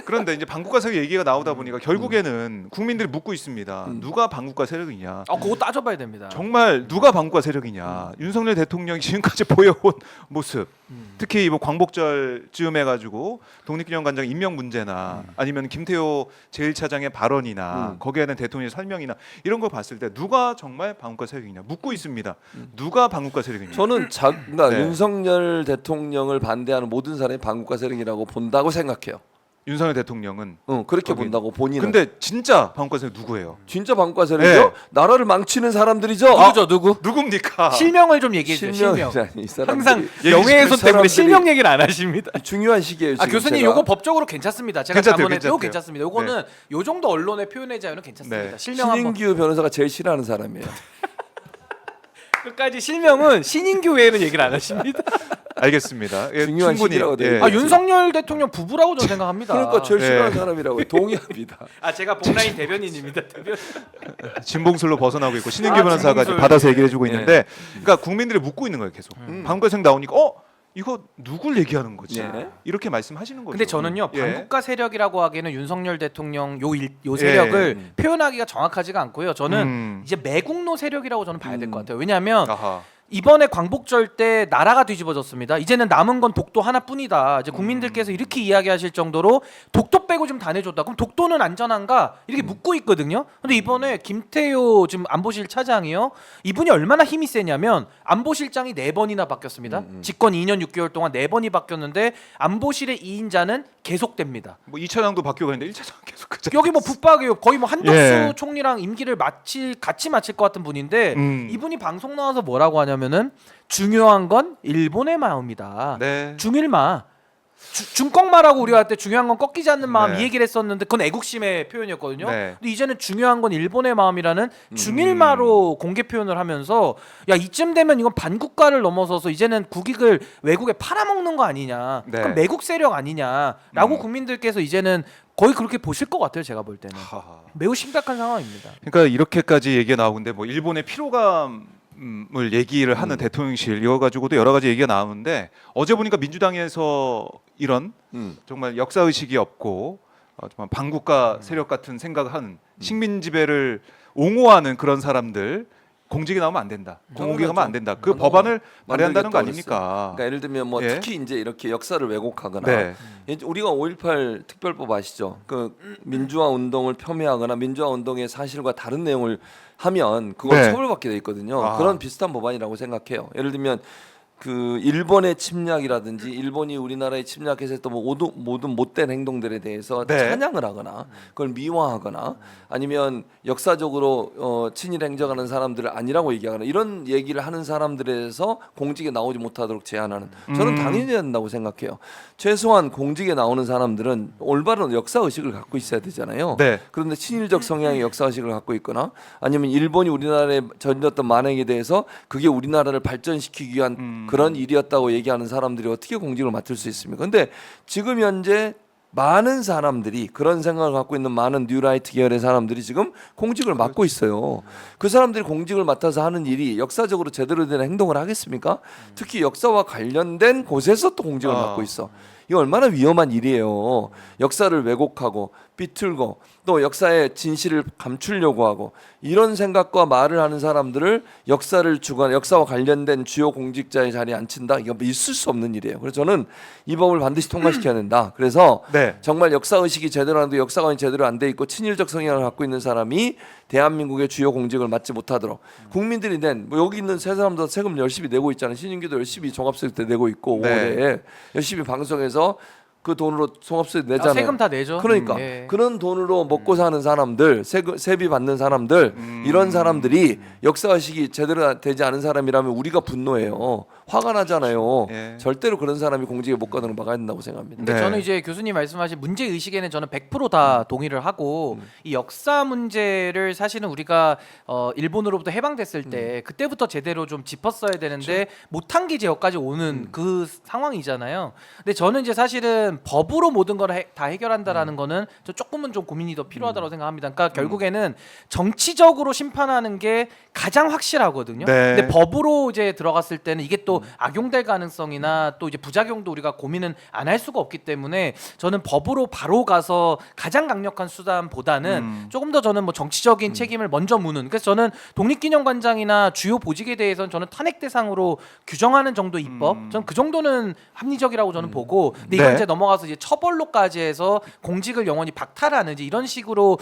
그런데 이제 반국가 세력 얘기가 나오다 보니까 결국에는 국민들이 묻고 있습니다. 누가 반국가 세력이냐? 그거 따져봐야 됩니다. 정말 누가 반국가 세력이냐? 윤석열 대통령이 지금까지 보여온 모습, 특히 뭐 광복절쯤 해가지고 독립기념관장 임명 문제나 아니면 김태호 제1차장의 발언이나 거기에 대한 대통령의 설명이나 이런 걸 봤을 때 누가 정말 반국가 세력이냐 묻고 있습니다. 누가 반국가 세력이냐? 저는 그러니까 네. 윤석열 대통령을 반대하는 모든 사람이 반국가 세력이라고 본다고 생각해요. 윤석열 대통령은 그렇게 거기- 본다고 본인은. 근데 진짜 반국가 세력 누구예요? 진짜 반국가 세력이죠? 네. 나라를 망치는 사람들이죠. 누구죠 누구? 누굽니까? 실명을 좀 얘기해 주세요. 실명. 실명이라니 이 사람들이. 항상 얘기 명예훼손 좀 때문에 사람들이- 실명 얘기를 안 하십니다. 중요한 시기예요. 아 지금 교수님 제가. 요거 법적으로 괜찮습니다. 제가 괜찮대요, 자문해도 괜찮대요. 괜찮습니다. 요거는 요 정도 언론의 표현의 자유는 괜찮습니다. 네. 실명 한번 신인규 변호사가 제일 싫어하는 사람이에요. 끝까지 실명은 신인규 외에는 얘기를 안 하십니다. 알겠습니다. 예, 중요한 충분히 시기라고 돼 있어요. 아 윤석열 대통령 부부라고 저는 생각합니다. 그러니까 제일 네. 싫어하는 사람이라고 동의합니다. 아 제가 복라인 대변인입니다. 대변. 진봉술로 벗어나고 있고 신인규 아, 변호사가 진봉술. 받아서 얘기를 해주고 네. 있는데, 그러니까 국민들이 묻고 있는 거예요 계속. 반국가 세력 나오니까 이거 누굴 얘기하는 거지? 네. 이렇게 말씀하시는 거죠. 근데 저는요 예. 반국가 세력이라고 하기에는 윤석열 대통령 요 세력을 표현하기가 정확하지가 않고요. 저는 이제 매국노 세력이라고 저는 봐야 될 것 같아요. 왜냐하면 아하. 이번에 광복절 때 나라가 뒤집어졌습니다. 이제는 남은 건 독도 하나뿐이다. 이제 국민들께서 이렇게 이야기하실 정도로 독도 빼고 좀 다 내줬다. 그럼 독도는 안전한가? 이렇게 묻고 있거든요. 근데 이번에 김태효 지금 안보실 차장이요. 이분이 얼마나 힘이 세냐면 안보실장이 4번이나 바뀌었습니다. 집권 2년 6개월 동안 4번이 바뀌었는데 안보실의 2인자는 계속됩니다. 뭐 2차장도 바뀌고 있는데 1차장 계속 그 자리. 여기 뭐 붙박이요. 거의 뭐 한덕수 예. 총리랑 임기를 같이 마칠 것 같은 분인데 이분이 방송 나와서 뭐라고 하냐면은 중요한 건 일본의 마음이다. 네. 중일마. 중꺾마라고 우리가 할 때 중요한 건 꺾이지 않는 마음 네. 이 얘기를 했었는데 그건 애국심의 표현이었거든요. 네. 근데 이제는 중요한 건 일본의 마음이라는 중일마로 공개 표현을 하면서 야 이쯤 되면 이건 반국가를 넘어서서 이제는 국익을 외국에 팔아먹는 거 아니냐. 네. 그럼 매국 세력 아니냐라고 국민들께서 이제는 거의 그렇게 보실 것 같아요. 제가 볼 때는 하하. 매우 심각한 상황입니다. 그러니까 이렇게까지 얘기가 나오는데 뭐 일본의 피로감을 얘기를 하는 대통령실 이거 가지고도 여러 가지 얘기가 나오는데, 어제 보니까 민주당에서 이런 정말 역사 의식이 없고 정말 반국가 세력 같은 생각을 하는 식민 지배를 옹호하는 그런 사람들 공직에 나오면 안 된다. 공공기에 가면 안 된다. 그 법안을 발의한다는 거 아닙니까? 그러니까 예를 들면 뭐 예. 특히 이제 이렇게 역사를 왜곡하거나 네. 이제 우리가 5.18 특별법 아시죠? 그 민주화 운동을 폄훼하거나 민주화 운동의 사실과 다른 내용을 하면 그걸 네. 처벌받게 돼 있거든요. 아. 그런 비슷한 법안이라고 생각해요. 예를 들면 그 일본의 침략이라든지 일본이 우리나라에 침략해서 또 뭐 모든 못된 행동들에 대해서 네. 찬양을 하거나 그걸 미화하거나 아니면 역사적으로 친일 행정하는 사람들을 아니라고 얘기하거나 이런 얘기를 하는 사람들에 대해서 공직에 나오지 못하도록 제한하는, 저는 당연히 된다고 생각해요. 최소한 공직에 나오는 사람들은 올바른 역사 의식을 갖고 있어야 되잖아요. 네. 그런데 친일적 성향의 역사 의식을 갖고 있거나 아니면 일본이 우리나라에 던졌던 만행에 대해서 그게 우리나라를 발전시키기 위한 그런 일이었다고 얘기하는 사람들이 어떻게 공직을 맡을 수 있습니까? 근데 지금 현재 많은 사람들이 그런 생각을 갖고 있는 많은 뉴라이트 계열의 사람들이 지금 공직을 맡고 있어요. 그 사람들이 공직을 맡아서 하는 일이 역사적으로 제대로 된 행동을 하겠습니까? 특히 역사와 관련된 곳에서 또 공직을 맡고 있어. 이거 얼마나 위험한 일이에요. 역사를 왜곡하고 비틀고 또 역사의 진실을 감추려고 하고 이런 생각과 말을 하는 사람들을 역사를 주관 역사와 관련된 주요 공직자의 자리에 앉힌다. 이거 있을 수 없는 일이에요. 그래서 저는 이 법을 반드시 통과시켜야 된다. 그래서 네. 정말 역사 의식이 제대로 안 돼 역사관이 제대로 안 돼 있고 친일적 성향을 갖고 있는 사람이 대한민국의 주요 공직을 맡지 못하도록 국민들이 낸 뭐 여기 있는 세 사람도 세금 열심히 내고 있잖아요. 신인규도 열심히 종합세금 때 내고 있고 네. 5월에 열심히 방송에서 그 돈으로 종합세 내잖아요. 세금 다 내죠. 그러니까 예. 그런 돈으로 먹고 사는 사람들, 세비 받는 사람들, 이런 사람들이 역사의식이 제대로 되지 않은 사람이라면 우리가 분노해요. 화가 나잖아요. 예. 절대로 그런 사람이 공직에 못 가는 걸 막아야 된다고 생각합니다. 근데 네. 저는 이제 교수님 말씀하신 문제 의식에는 저는 100%다 동의를 하고 이 역사 문제를 사실은 우리가 일본으로부터 해방됐을 때 그때부터 제대로 좀 짚었어야 되는데 못한 게 이제 여기까지 오는 그 상황이잖아요. 근데 저는 이제 사실은 법으로 모든 걸 다 해결한다라는 거는 저 조금은 좀 고민이 더 필요하다고 생각합니다. 그러니까 결국에는 정치적으로 심판하는 게 가장 확실하고든요. 네. 근데 법으로 이제 들어갔을 때는 이게 또 악용될 가능성이나 또 이제 부작용도 우리가 고민은 안 할 수가 없기 때문에 저는 법으로 바로 가서 가장 강력한 수단보다는 조금 더 저는 뭐 정치적인 책임을 먼저 묻는. 그래서 저는 독립기념관장이나 주요 보직에 대해서는 저는 탄핵 대상으로 규정하는 정도 입법, 저는 그 정도는 합리적이라고 저는 보고. 근데 이건 네. 이제 넘어가서 이제 처벌로까지 해서 공직을 영원히 박탈하는 이제 이런 식으로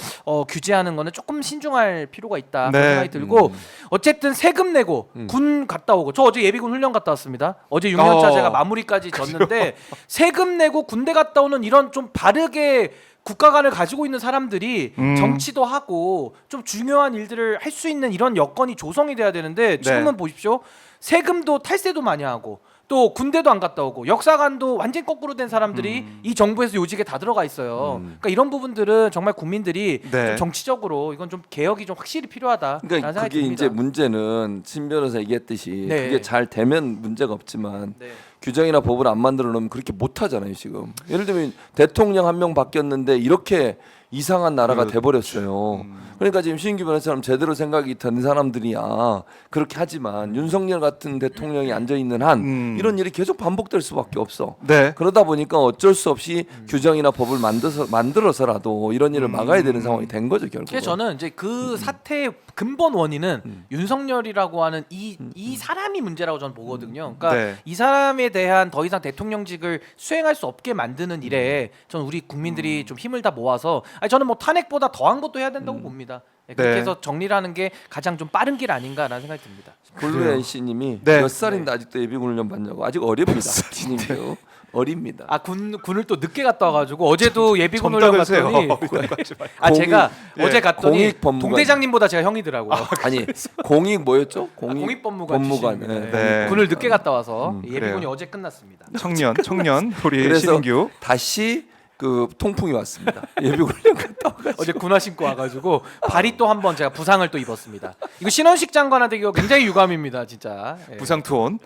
규제하는 거는 조금 신중할 필요가 있다 그런 네. 생각이 들고. 어쨌든 세금 내고 군 갔다 오고 저 어제 예비군 훈련 갔다 왔습니다. 어제 6년차 제가 마무리까지 졌는데 세금 내고 군대 갔다 오는 이런 좀 바르게 국가관을 가지고 있는 사람들이 정치도 하고 좀 중요한 일들을 할 수 있는 이런 여건이 조성이 돼야 되는데 지금은 네. 보십시오. 세금도 탈세도 많이 하고 또 군대도 안 갔다 오고 역사관도 완전 거꾸로 된 사람들이 이 정부에서 요직에 다 들어가 있어요. 그러니까 이런 부분들은 정말 국민들이 네. 좀 정치적으로 이건 좀 개혁이 좀 확실히 필요하다라는 그러니까 생각이 그게 듭니다. 이제 문제는 신 변호사 얘기했듯이 네. 그게 잘 되면 문제가 없지만 네. 규정이나 법을 안 만들어 놓으면 그렇게 못 하잖아요, 지금. 예를 들면 대통령 한 명 바뀌었는데 이렇게 이상한 나라가 돼 버렸어요. 그러니까 지금 신규 변호사처럼 제대로 생각이 든 사람들이야 그렇게 하지만 윤석열 같은 대통령이 앉아 있는 한 이런 일이 계속 반복될 수밖에 없어. 네. 그러다 보니까 어쩔 수 없이 규정이나 법을 만들어서라도 이런 일을 막아야 되는 상황이 된 거죠, 결국. 그래서 저는 이제 그 사태의 근본 원인은 윤석열이라고 하는 이 사람이 문제라고 저는 보거든요. 그러니까 네. 이 사람에 대한 더 이상 대통령직을 수행할 수 없게 만드는 일에 저는 우리 국민들이 좀 힘을 다 모아서 저는 뭐 탄핵보다 더한 것도 해야 된다고 봅니다. 그렇게 네. 해서 정리를 하는 게 가장 좀 빠른 길 아닌가라는 생각이 듭니다. 블루 NC님이 네. 몇 살인데 아직도 예비군 훈련 받냐고. 아직 어립니다. 님도 어립니다. 아 군을 또 늦게 갔다 와가지고 어제도 예비군 훈련 젊다면서요. 갔더니 제가 예. 어제 갔더니 공익법무관. 동대장님보다 제가 형이더라고요. 아니 공익 뭐였죠? 공익법무관 법무관. 출신입니다. 네. 군을 늦게 갔다 와서 예비군이 그래요. 어제 끝났습니다. 청년 우리 그래서 신인규. 다시 그 통풍이 왔습니다. 예비군 훈련 갔다 와가지고. 어제 군화 신고 와가지고 발이 또 한 번 제가 부상을 또 입었습니다. 이거 신원식 장관한테 이거 굉장히 유감입니다, 진짜. 예. 부상 투혼.